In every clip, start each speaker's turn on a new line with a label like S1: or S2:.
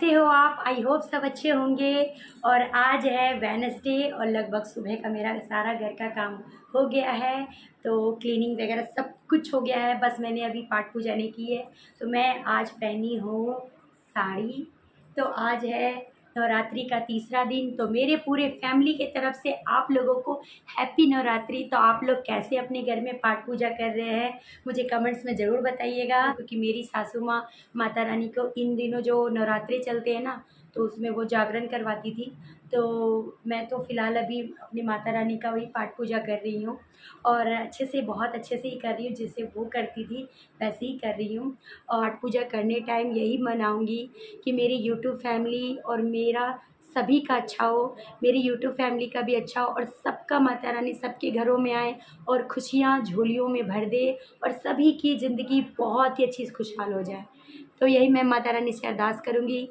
S1: कैसे हो आप? आई होप सब अच्छे होंगे। और आज है वेडनेसडे और लगभग सुबह का मेरा सारा घर का काम हो गया है। तो क्लीनिंग वगैरह सब कुछ हो गया है, बस मैंने अभी पाठ पूजा नहीं की है। तो मैं आज पहनी हूँ साड़ी। तो आज है नवरात्रि का तीसरा दिन। तो मेरे पूरे फैमिली के तरफ से आप लोगों को हैप्पी नवरात्रि। तो आप लोग कैसे अपने घर में पाठ पूजा कर रहे हैं मुझे कमेंट्स में ज़रूर बताइएगा, क्योंकि मेरी सासू माँ माता रानी को इन दिनों जो नवरात्रे चलते हैं ना, तो उसमें वो जागरण करवाती थी। तो मैं तो फ़िलहाल अभी अपनी माता रानी का वही पाठ पूजा कर रही हूँ, और अच्छे से, बहुत अच्छे से ही कर रही हूँ। जैसे वो करती थी वैसे ही कर रही हूँ। और पाठ पूजा करने टाइम यही मनाऊँगी कि मेरी यूट्यूब फैमिली और मेरा सभी का अच्छा हो, मेरी यूट्यूब फैमिली का भी अच्छा हो, और सबका माता रानी सबके घरों में आए और खुशियाँ झोलियों में भर दे, और सभी की ज़िंदगी बहुत ही अच्छी खुशहाल हो जाए। तो यही मैं माता रानी से अरदास करूँगी।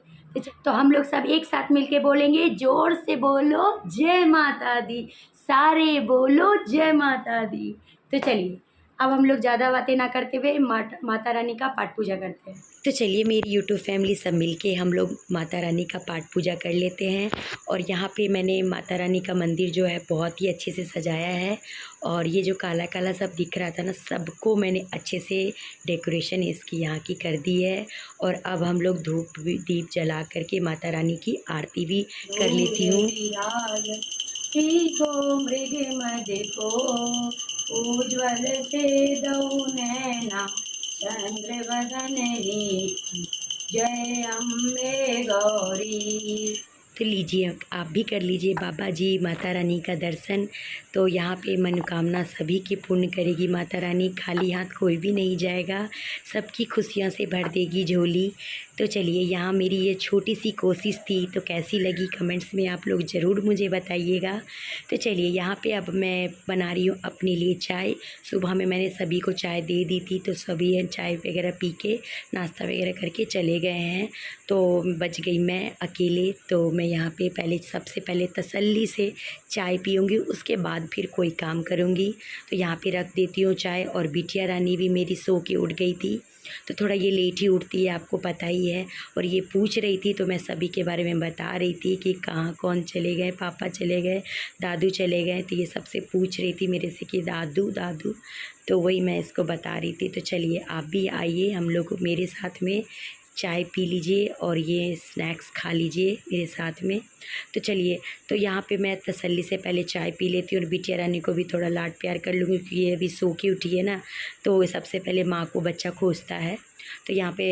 S1: तो हम लोग सब एक साथ मिलके बोलेंगे, जोर से बोलो जय माता दी, सारे बोलो जय माता दी। तो चलिए अब हम लोग ज़्यादा बातें ना करते हुए माता रानी का पाठ पूजा करते हैं।
S2: तो चलिए मेरी यूट्यूब फैमिली सब मिलके हम लोग माता रानी का पाठ पूजा कर लेते हैं। और यहाँ पे मैंने माता रानी का मंदिर जो है बहुत ही अच्छे से सजाया है। और ये जो काला काला सब दिख रहा था ना, सबको मैंने अच्छे से डेकोरेशन इसकी यहाँ की कर दी है। और अब हम लोग धूप दीप जला करके माता रानी की आरती भी कर लेती हूँ।
S1: उज्ज्वल से दो नैना चंद्र वदन रीति, जय अम्बे गौरी।
S2: तो लीजिए आप भी कर लीजिए बाबा जी माता रानी का दर्शन। तो यहाँ पे मनोकामना सभी की पूर्ण करेगी माता रानी, खाली हाथ कोई भी नहीं जाएगा, सबकी खुशियों से भर देगी झोली। तो चलिए यहाँ मेरी ये छोटी सी कोशिश थी, तो कैसी लगी कमेंट्स में आप लोग ज़रूर मुझे बताइएगा। तो चलिए यहाँ पे अब मैं बना रही हूँ अपने लिए चाय। सुबह में मैंने सभी को चाय दे दी थी, तो सभी चाय वगैरह पी के नाश्ता वगैरह करके चले गए हैं। तो बच गई मैं अकेले। तो मैं यहाँ पे सबसे पहले तसल्ली से चाय पीऊँगी, उसके बाद फिर कोई काम करूँगी। तो यहाँ पे रख देती हूँ चाय। और बिटिया रानी भी मेरी सो के उठ गई थी, तो थोड़ा ये लेट ही उठती है, आपको पता ही है। और ये पूछ रही थी, तो मैं सभी के बारे में बता रही थी कि कहाँ कौन चले गए, पापा चले गए, दादू चले गए। तो ये सबसे पूछ रही थी मेरे से कि दादू दादू, तो वही मैं इसको बता रही थी। तो चलिए आप भी आइए, हम लोग मेरे साथ में चाय पी लीजिए और ये स्नैक्स खा लीजिए मेरे साथ में। तो चलिए, तो यहाँ पे मैं तसल्ली से पहले चाय पी लेती हूँ और बिटिया रानी को भी थोड़ा लाड प्यार कर लूँगी, क्योंकि ये अभी सो के उठी है ना, तो सबसे पहले माँ को बच्चा खोजता है। तो यहाँ पे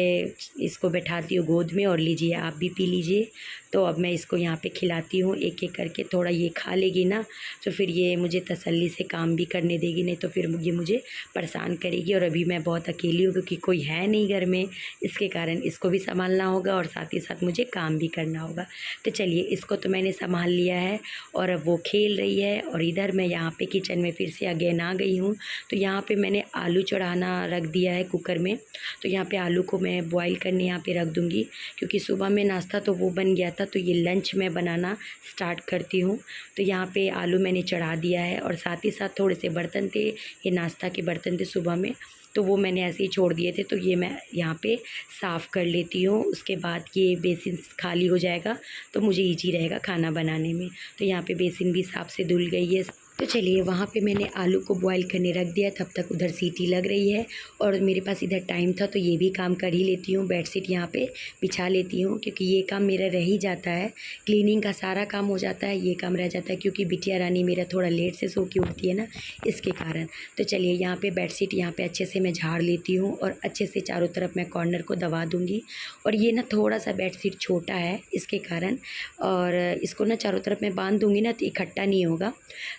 S2: इसको बैठाती हूँ गोद में, और लीजिए आप भी पी लीजिए। तो अब मैं इसको यहाँ पे खिलाती हूँ एक एक करके। थोड़ा ये खा लेगी ना, तो फिर ये मुझे तसल्ली से काम भी करने देगी, नहीं तो फिर ये मुझे परेशान करेगी। और अभी मैं बहुत अकेली हूँ, क्योंकि कोई है नहीं घर में, इसके कारण इसको भी संभालना होगा और साथ ही साथ मुझे काम भी करना होगा। तो चलिए इसको तो मैंने संभाल लिया है और अब वो खेल रही है। और इधर मैं यहाँ पे किचन में फिर से अगेन आ गई हूँ। तो यहाँ पे मैंने आलू चढ़ाना रख दिया है कुकर में। तो यहाँ पे आलू को मैं बॉईल करने यहाँ पे रख दूँगी, क्योंकि सुबह में नाश्ता तो वो बन गया था, तो ये लंच मैं बनाना स्टार्ट करती हूँ। तो यहाँ पे आलू मैंने चढ़ा दिया है, और साथ ही साथ थोड़े से बर्तन थे, ये नाश्ता के बर्तन थे सुबह में, तो वो मैंने ऐसे ही छोड़ दिए थे। तो ये मैं यहाँ पे साफ़ कर लेती हूँ, उसके बाद ये बेसिन खाली हो जाएगा, तो मुझे ईजी रहेगा खाना बनाने में। तो यहाँ पे बेसिन भी साफ़ से धुल गई है। तो चलिए वहाँ पे मैंने आलू को बॉईल करने रख दिया, तब तक उधर सीटी लग रही है और मेरे पास इधर टाइम था, तो ये भी काम कर ही लेती हूँ। बेडशीट यहाँ पे बिछा लेती हूँ, क्योंकि ये काम मेरा रह ही जाता है। क्लीनिंग का सारा काम हो जाता है, ये काम रह जाता है, क्योंकि बिटिया रानी मेरा थोड़ा लेट से सो के उठती है ना, इसके कारण। तो चलिए यहाँ पे बेडशीट यहाँ पे अच्छे से मैं झाड़ लेती हूँ, और अच्छे से चारों तरफ मैं कॉर्नर को दबा दूँगी। और ये ना थोड़ा सा बेडशीट छोटा है, इसके कारण, और इसको ना चारों तरफ मैं बांध दूँगी ना, तो इकट्ठा नहीं होगा।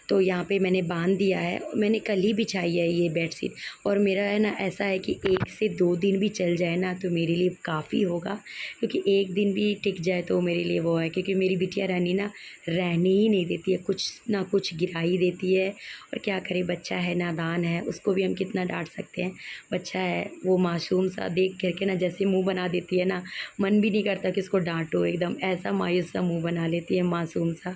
S2: तो यहाँ पे मैंने बांध दिया है, मैंने कल ही बिछाई है ये बेडशीट। और मेरा है ना ऐसा है कि 1 से 2 दिन भी चल जाए ना, तो मेरे लिए काफ़ी होगा, क्योंकि 1 दिन भी टिक जाए तो मेरे लिए वो है। क्योंकि मेरी बिटिया रानी ना रहने ही नहीं देती है, कुछ ना कुछ गिरा ही देती है। और क्या करे, बच्चा है, नादान है, उसको भी हम कितना डांट सकते हैं। बच्चा है, वो मासूम सा देख करके ना जैसे मुँह बना देती है ना, मन भी नहीं करता कि उसको डांटो, एकदम ऐसा मायूस सा मुँह बना लेती है, मासूम सा।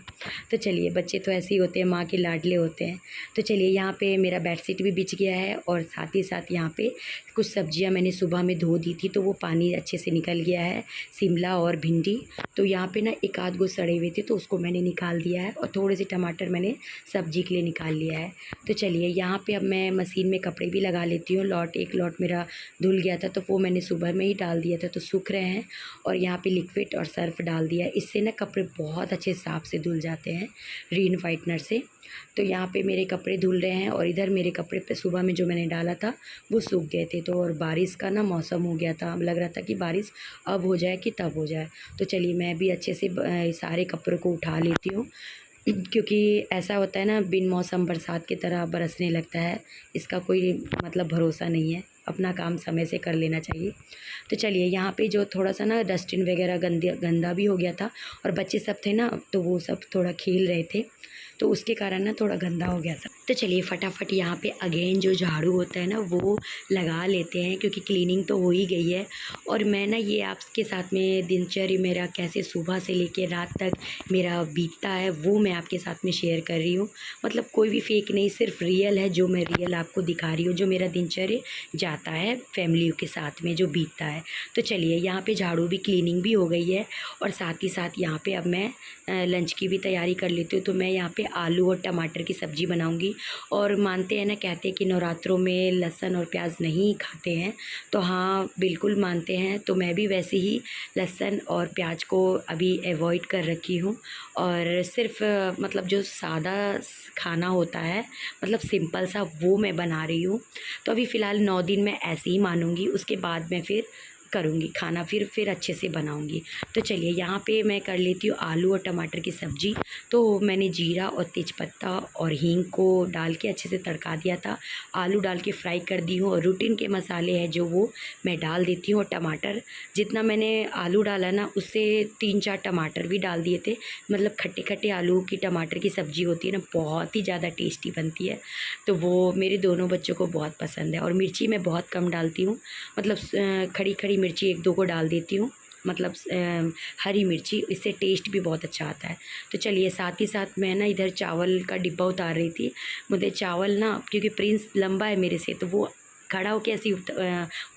S2: तो चलिए बच्चे तो ऐसे ही होते हैं, माँ की लाड बदले होते हैं। तो चलिए यहाँ पे मेरा बेडशीट भी बिछ गया है और साथ ही साथ यहाँ पे कुछ सब्जियाँ मैंने सुबह में धो दी थी तो वो पानी अच्छे से निकल गया है, शिमला और भिंडी। तो यहाँ पे ना एक आध गो सड़े हुए थे तो उसको मैंने निकाल दिया है और थोड़े से टमाटर मैंने सब्जी के लिए निकाल लिया है। तो चलिए यहाँ पे अब मैं मशीन में कपड़े भी लगा लेती हूँ। एक लॉट मेरा धुल गया था तो वो मैंने सुबह में ही डाल दिया था तो सूख रहे हैं। और यहाँ पे लिक्विड और सर्फ डाल दिया है, इससे ना कपड़े बहुत अच्छे साफ़ से धुल जाते हैं रिन वाइटनर से। तो यहाँ पे मेरे कपड़े धुल रहे हैं और इधर मेरे कपड़े पे सुबह में जो मैंने डाला था वो सूख गए थे। तो और बारिश का ना मौसम हो गया था, लग रहा था कि बारिश अब हो जाए कि तब हो जाए। तो चलिए मैं भी अच्छे से सारे कपड़ों को उठा लेती हूँ, क्योंकि ऐसा होता है ना बिन मौसम बरसात की तरह बरसने लगता है, इसका कोई मतलब भरोसा नहीं है, अपना काम समय से कर लेना चाहिए। तो चलिए यहाँ पे जो थोड़ा सा ना डस्टबिन वगैरह गंदा भी हो गया था और बच्चे सब थे ना तो वो सब थोड़ा खेल रहे थे तो उसके कारण ना थोड़ा गंदा हो गया था। तो चलिए फटाफट यहाँ पे अगेन जो झाड़ू होता है ना वो लगा लेते हैं, क्योंकि क्लीनिंग तो हो ही गई है। और मैं ना ये आपके साथ में दिनचर्या मेरा कैसे सुबह से लेकर रात तक मेरा बीतता है वो मैं आपके साथ में शेयर कर रही हूँ। मतलब कोई भी फेक नहीं, सिर्फ रियल है जो मैं रियल आपको दिखा रही हूँ, जो मेरा दिनचर्या जाता है फैमिली के साथ में जो बीतता है। तो चलिए यहाँ पे झाड़ू भी क्लीनिंग भी हो गई है और साथ ही साथ यहाँ पे अब मैं लंच की भी तैयारी कर लेती हूँ। तो मैं यहाँ पे आलू और टमाटर की सब्ज़ी बनाऊँगी। और मानते हैं ना, कहते हैं कि नवरात्रों में लहसुन और प्याज नहीं खाते हैं, तो हाँ बिल्कुल मानते हैं। तो मैं भी वैसे ही लहसुन और प्याज को अभी अवॉइड कर रखी हूँ और सिर्फ मतलब जो सादा खाना होता है मतलब सिंपल सा वो मैं बना रही हूँ। तो अभी फ़िलहाल 9 दिन मैं ऐसे ही मानूँगी, उसके बाद मैं फिर करूँगी खाना, फिर अच्छे से बनाऊँगी। तो चलिए यहाँ पे मैं कर लेती हूँ आलू और टमाटर की सब्ज़ी। तो मैंने जीरा और तेज़पत्ता और हींग को डाल के अच्छे से तड़का दिया था, आलू डाल के फ्राई कर दी हूँ और रूटीन के मसाले हैं जो वो मैं डाल देती हूँ। और टमाटर जितना मैंने आलू डाला ना उससे 3-4 टमाटर भी डाल दिए थे। मतलब खट्टे खट्टे आलू की टमाटर की सब्ज़ी होती है ना, बहुत ही ज़्यादा टेस्टी बनती है। तो वो मेरे दोनों बच्चों को बहुत पसंद है। और मिर्ची मैं बहुत कम डालती हूँ, मतलब खड़ी खड़ी मिर्ची 1-2 को डाल देती हूँ, मतलब हरी मिर्ची, इससे टेस्ट भी बहुत अच्छा आता है। तो चलिए साथ ही साथ मैं ना इधर चावल का डिब्बा उतार रही थी। मुझे चावल ना, क्योंकि प्रिंस लंबा है मेरे से तो वो खड़ा होकर ऐसे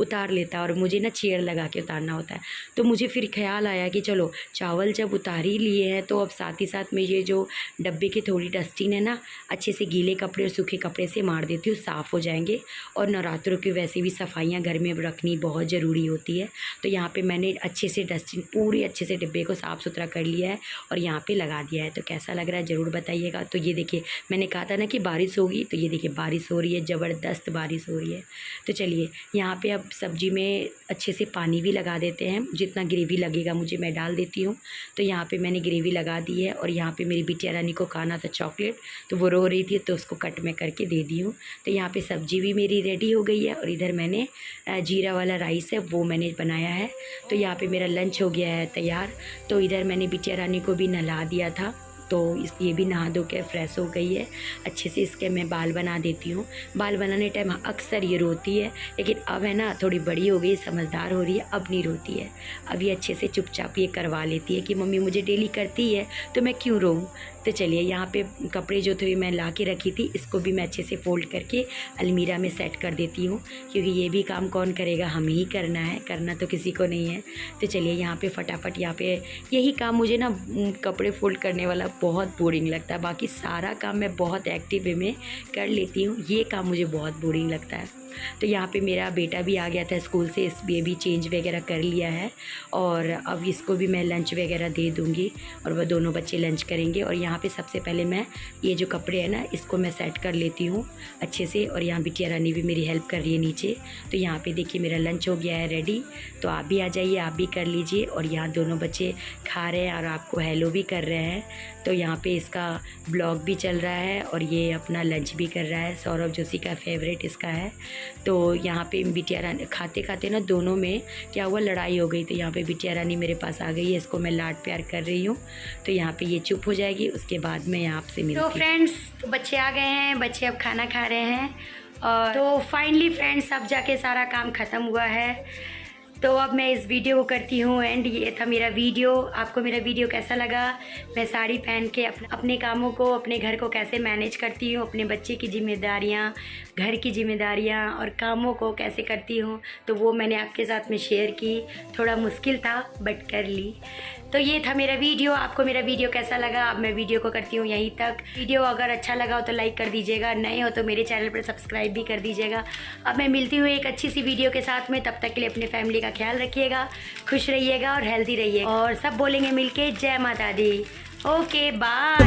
S2: उतार लेता है और मुझे ना चेयर लगा के उतारना होता है। तो मुझे फिर ख्याल आया कि चलो चावल जब उतार ही लिए हैं तो अब साथ ही साथ में ये जो डब्बे की थोड़ी डस्टिंग है ना, अच्छे से गीले कपड़े और सूखे कपड़े से मार देती हूँ, साफ़ हो जाएंगे। और नवरात्रों की वैसे भी सफाइयाँ घर में रखनी बहुत ज़रूरी होती है। तो यहाँ पर मैंने अच्छे से डस्टिंग पूरी अच्छे से डिब्बे को साफ़ सुथरा कर लिया है और यहाँ पर लगा दिया है। तो कैसा लग रहा है ज़रूर बताइएगा। तो ये देखिए मैंने कहा था ना कि बारिश होगी, तो ये देखिए बारिश हो रही है, ज़बरदस्त बारिश हो रही है। तो चलिए यहाँ पे अब सब्ज़ी में अच्छे से पानी भी लगा देते हैं, जितना ग्रेवी लगेगा मुझे मैं डाल देती हूँ। तो यहाँ पे मैंने ग्रेवी लगा दी है और यहाँ पे मेरी बिटिया रानी को खाना था चॉकलेट, तो वो रो रही थी तो उसको कट में करके दे दी हूँ। तो यहाँ पे सब्ज़ी भी मेरी रेडी हो गई है और इधर मैंने जीरा वाला राइस है वो मैंने बनाया है। तो यहाँ पर मेरा लंच हो गया है तैयार। तो इधर मैंने बिटिया रानी को भी नहला दिया था, तो ये भी नहा धो के फ्रेश हो गई है अच्छे से। इसके मैं बाल बना देती हूँ। बाल बनाने टाइम अक्सर ये रोती है, लेकिन अब है ना थोड़ी बड़ी हो गई, समझदार हो रही है, अब नहीं रोती है। अब ये अच्छे से चुपचाप ये करवा लेती है कि मम्मी मुझे डेली करती है तो मैं क्यों रोऊँ। तो चलिए यहाँ पे कपड़े जो थे मैं ला के रखी थी, इसको भी मैं अच्छे से फोल्ड करके अलमीरा में सेट कर देती हूँ, क्योंकि ये भी काम कौन करेगा, हमें ही करना है, करना तो किसी को नहीं है। तो चलिए यहाँ पे फटाफट यहाँ पे यही काम मुझे ना कपड़े फोल्ड करने वाला बहुत बोरिंग लगता है। बाकी सारा काम मैं बहुत एक्टिव वे में कर लेती हूँ, ये काम मुझे बहुत बोरिंग लगता है। तो यहाँ पे मेरा बेटा भी आ गया था स्कूल से, इसलिए भी चेंज वगैरह कर लिया है और अब इसको भी मैं लंच वगैरह दे दूँगी और वह दोनों बच्चे लंच करेंगे। और यहाँ पे सबसे पहले मैं ये जो कपड़े हैं ना इसको मैं सेट कर लेती हूँ अच्छे से। और यहाँ बिटिया रानी भी मेरी हेल्प कर रही है नीचे। तो यहाँ पे देखिए मेरा लंच हो गया है रेडी, तो आप भी आ जाइए, आप भी कर लीजिए। और यहाँ दोनों बच्चे खा रहे हैं और आपको हेलो भी कर रहे हैं। तो यहाँ पे इसका ब्लॉग भी चल रहा है और ये अपना लंच भी कर रहा है। सौरभ जोशी का फेवरेट इसका है। तो यहाँ पे बिटिया रानी खाते खाते ना दोनों में क्या हुआ, लड़ाई हो गई। तो यहाँ पे बिटिया रानी मेरे पास आ गई है, इसको मैं लाड प्यार कर रही हूँ। तो यहाँ पे ये चुप हो जाएगी, उसके बाद मैं आपसे मिलती हूँ। तो फ्रेंड्स, तो बच्चे आ गए हैं, बच्चे अब खाना खा रहे हैं। और तो फाइनली फ्रेंड्स अब जाके सारा काम ख़त्म हुआ है।
S1: तो अब मैं इस वीडियो को करती हूँ एंड। ये था मेरा वीडियो। आपको मेरा वीडियो कैसा लगा? मैं साड़ी पहन के अपने कामों को, अपने घर को कैसे मैनेज करती हूँ, अपने बच्चे की जिम्मेदारियाँ, घर की जिम्मेदारियाँ और कामों को कैसे करती हूँ, तो वो मैंने आपके साथ में शेयर की। थोड़ा मुश्किल था बट कर ली। तो ये था मेरा वीडियो। आपको मेरा वीडियो कैसा लगा? अब मैं वीडियो को करती हूँ यहीं तक। वीडियो अगर अच्छा लगा हो तो लाइक कर दीजिएगा, नए हो तो मेरे चैनल पर सब्सक्राइब भी कर दीजिएगा। अब मैं मिलती हूँ एक अच्छी सी वीडियो के साथ में। तब तक के लिए अपने फैमिली का ख्याल रखिएगा, खुश रहिएगा और हेल्दी रहिएगा। और सब बोलेंगे मिलके जय माता दी। Okay bye.